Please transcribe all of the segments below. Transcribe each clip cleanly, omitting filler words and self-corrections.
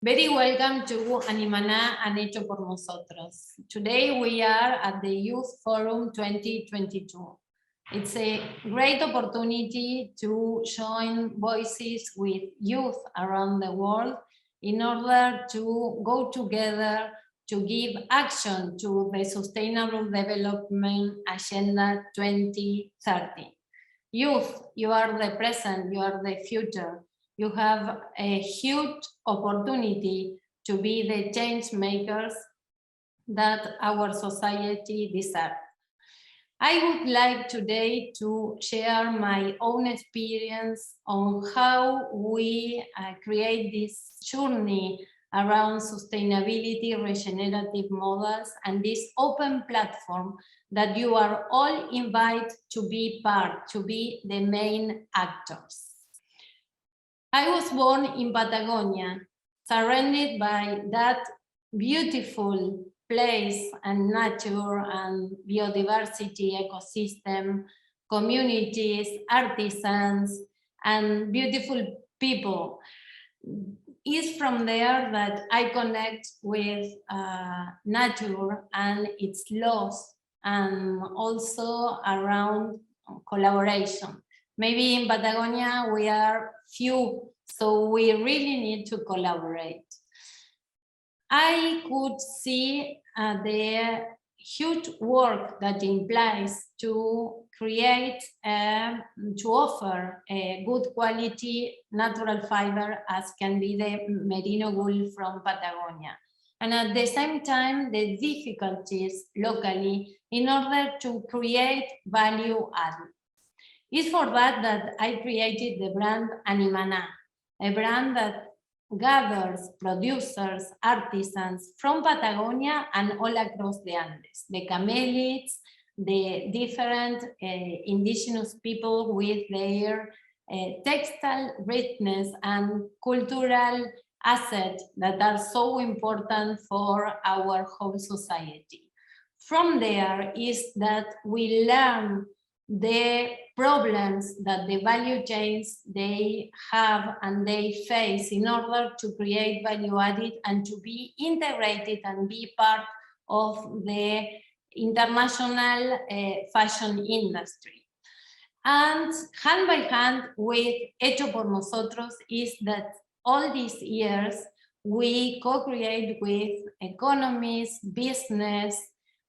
Very welcome to Animana and Hecho por Nosotros. Today we are at the Youth Forum 2022. It's a great opportunity to join voices with youth around the world in order to go together to give action to the Sustainable Development Agenda 2030. Youth, you are the present, you are the future. You have a huge opportunity to be the change makers that our society deserves. I would like today to share my own experience on how we create this journey around sustainability, regenerative models, and this open platform that you are all invited to be part, to be the main actors. I was born in Patagonia, surrounded by that beautiful place and nature and biodiversity ecosystem, communities, artisans, and beautiful people. It's from there that I connect with nature and its laws, and also around collaboration. Maybe in Patagonia we are few, so we really need to collaborate. I could see the huge work that implies to create, to offer a good quality natural fiber as can be the merino wool from Patagonia. And at the same time, the difficulties locally in order to create value added. It's for that I created the brand Animana, a brand that gathers producers, artisans from Patagonia and all across the Andes, the camelids, the different indigenous people with their textile richness and cultural assets that are so important for our whole society. From there is that we learn the problems that the value chains they have and they face in order to create value added and to be integrated and be part of the international fashion industry. And hand by hand with Hecho por Nosotros is that all these years we co-create with economists, business,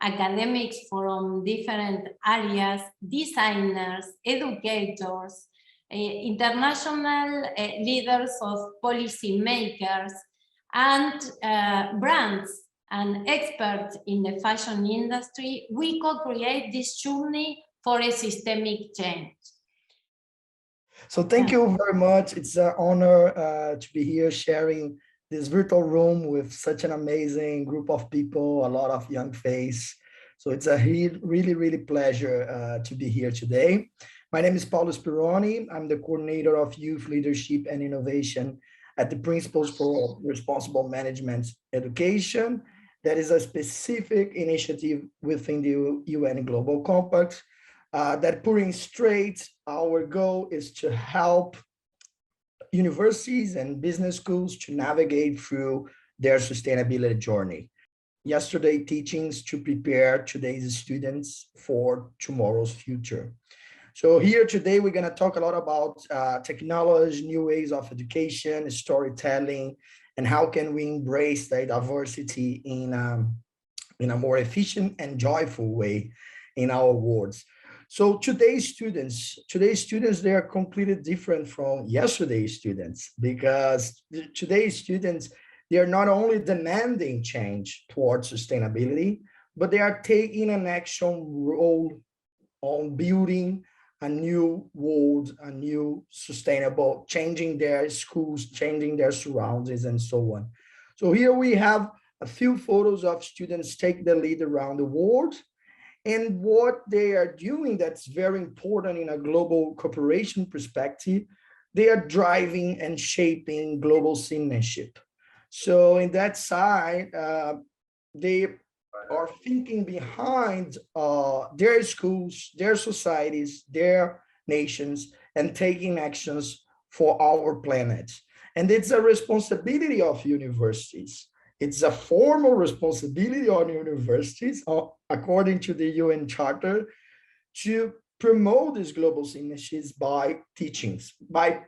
academics from different areas, designers, educators, international leaders of policy makers, and brands and experts in the fashion industry. We co-create this journey for a systemic change. So thank you very much. It's an honor to be here sharing this virtual room with such an amazing group of people, a lot of young faces. So it's a really pleasure to be here today. My name is Paulo Spironi. I'm the coordinator of youth leadership and innovation at the Principles for Responsible Management Education. That is a specific initiative within the UN Global Compact that putting straight, our goal is to help universities and business schools to navigate through their sustainability journey. Yesterday teachings to prepare today's students for tomorrow's future. So here today, we're going to talk a lot about technology, new ways of education, storytelling, and how can we embrace the diversity in a more efficient and joyful way in our worlds. So today's students, they are completely different from yesterday's students, because today's students, they are not only demanding change towards sustainability, but they are taking an action role on building a new world, a new sustainable, changing their schools, changing their surroundings, and so on. So here we have a few photos of students take the lead around the world. And what they are doing that's very important in a global cooperation perspective, they are driving and shaping global citizenship. So in that side, they are thinking behind their schools, their societies, their nations, and taking actions for our planet. And it's a responsibility of universities. It's a formal responsibility on universities, according to the UN Charter, to promote these global initiatives by teachings, by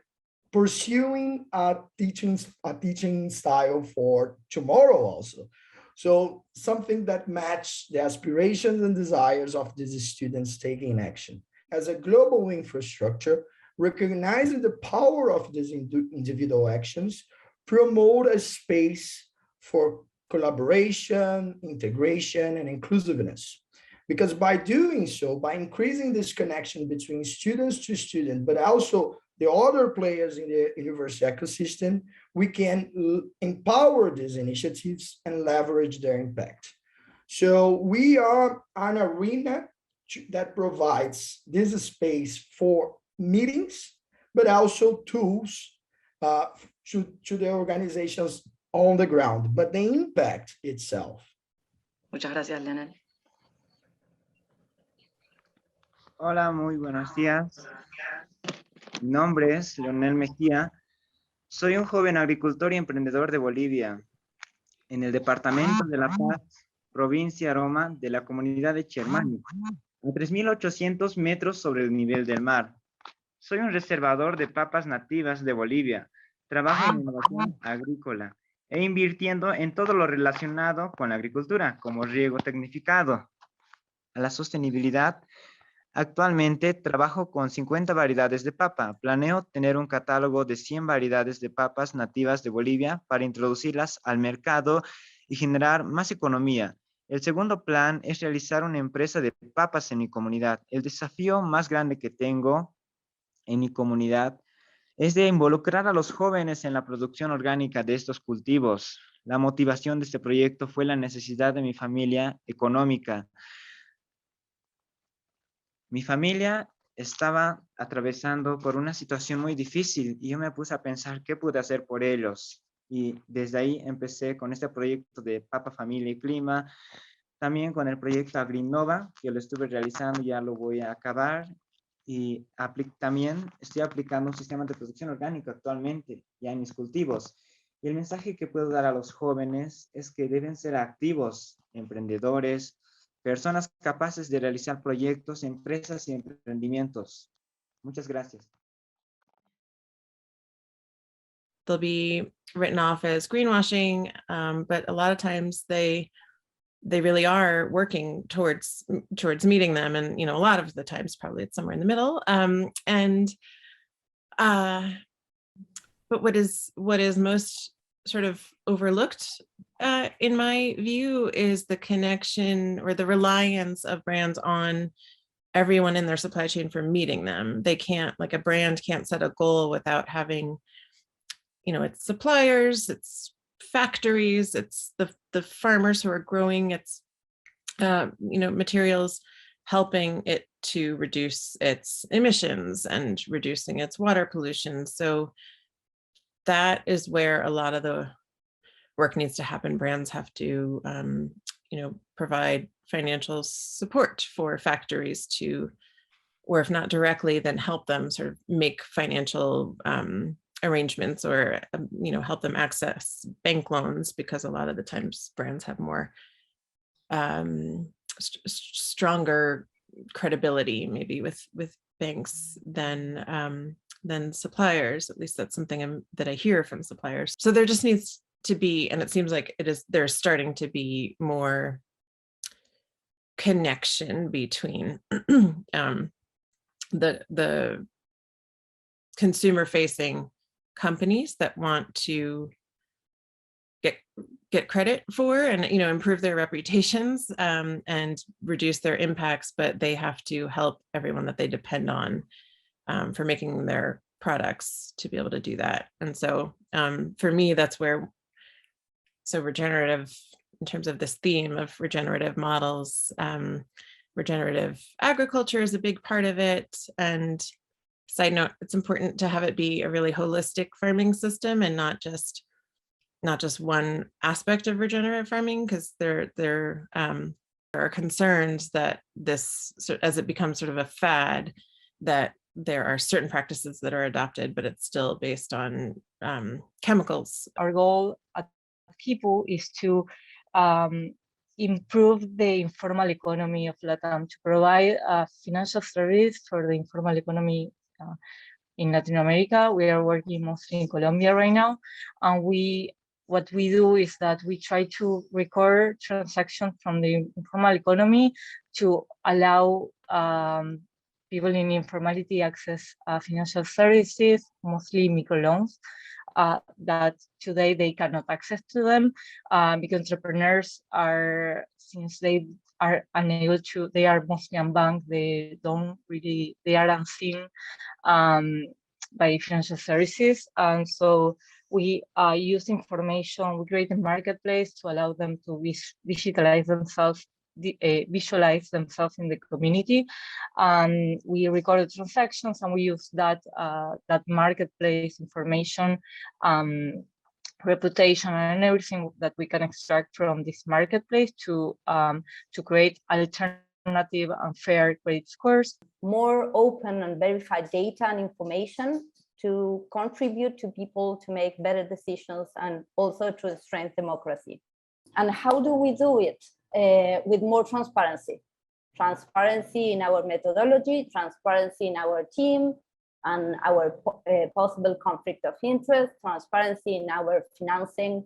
pursuing a teaching style for tomorrow also. So something that match the aspirations and desires of these students taking action. As a global infrastructure, recognizing the power of these individual actions, promote a space for collaboration, integration, and inclusiveness. Because by doing so, by increasing this connection between students to student, but also the other players in the university ecosystem, we can empower these initiatives and leverage their impact. So we are an arena that provides this space for meetings, but also tools to the organizations on the ground, but the impact itself. Muchas gracias, Leonel. Hola, muy buenos días. Mi nombre es Leonel Mejía. Soy un joven agricultor y emprendedor de Bolivia, en el departamento de La Paz, provincia Roma, de la comunidad de Chermani, a 3.800 metros sobre el nivel del mar. Soy un reservador de papas nativas de Bolivia. Trabajo en innovación agrícola e invirtiendo en todo lo relacionado con la agricultura, como riego tecnificado. A la sostenibilidad, actualmente trabajo con 50 variedades de papa. Planeo tener un catálogo de 100 variedades de papas nativas de Bolivia para introducirlas al mercado y generar más economía. El segundo plan es realizar una empresa de papas en mi comunidad. El desafío más grande que tengo en mi comunidad es de involucrar a los jóvenes en la producción orgánica de estos cultivos. La motivación de este proyecto fue la necesidad de mi familia económica. Mi familia estaba atravesando por una situación muy difícil y yo me puse a pensar qué pude hacer por ellos. Y desde ahí empecé con este proyecto de Papa, Familia y Clima, también con el proyecto Agrinova, que lo estuve realizando, ya lo voy a acabar. Y también estoy aplicando un sistema de producción orgánica actualmente ya en mis cultivos. Y el mensaje que puedo dar a los jóvenes es que deben ser activos, emprendedores, personas capaces de realizar proyectos, empresas y emprendimientos. Muchas gracias. They'll be written off as greenwashing, but a lot of times they really are working towards meeting them, and a lot of the times probably it's somewhere in the middle. But what is most sort of overlooked in my view is the connection or the reliance of brands on everyone in their supply chain for meeting them. They can't, like a brand can't set a goal without having, its suppliers, its factories, it's the farmers who are growing its materials, helping it to reduce its emissions and reducing its water pollution. So that is where a lot of the work needs to happen. Brands have to provide financial support for factories to, or if not directly, then help them sort of make financial arrangements, or help them access bank loans, because a lot of the times brands have more stronger credibility maybe with banks than suppliers. At least that's something that I hear from suppliers. So there just needs to be, and it seems like there's starting to be more connection between the consumer facing companies that want to get credit for and improve their reputations and reduce their impacts, but they have to help everyone that they depend on for making their products to be able to do that. And so for me, that's where, so regenerative, in terms of this theme of regenerative models, regenerative agriculture is a big part of it. And side note, it's important to have it be a really holistic farming system and not just one aspect of regenerative farming, because there are concerns that this, as it becomes sort of a fad, that there are certain practices that are adopted, but it's still based on chemicals. Our goal at Hecho is to improve the informal economy of LATAM, to provide financial service for the informal economy in Latin America. We are working mostly in Colombia right now, and what we do is that we try to record transactions from the informal economy to allow people in informality access financial services, mostly microloans, that today they cannot access to them because entrepreneurs are, since they are unable to, they are mostly unbanked, they are unseen by financial services. And so we use information, we create a marketplace to allow them to digitalize themselves, visualize themselves in the community. We record transactions and we use that marketplace information, reputation, and everything that we can extract from this marketplace to create alternative and fair credit scores. More open and verified data and information to contribute to people to make better decisions and also to strengthen democracy. And how do we do it? With more transparency. Transparency in our methodology, transparency in our team, and our possible conflict of interest, transparency in our financing,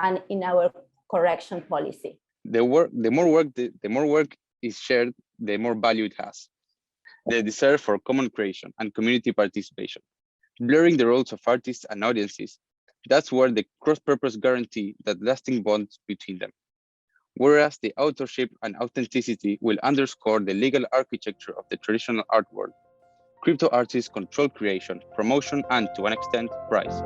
and in our correction policy. The more work is shared, the more value it has. The desire for common creation and community participation, blurring the roles of artists and audiences, that's where the cross-purpose guarantee that lasting bonds between them. Whereas the authorship and authenticity will underscore the legal architecture of the traditional art world, crypto artists control creation, promotion, and to an extent, price.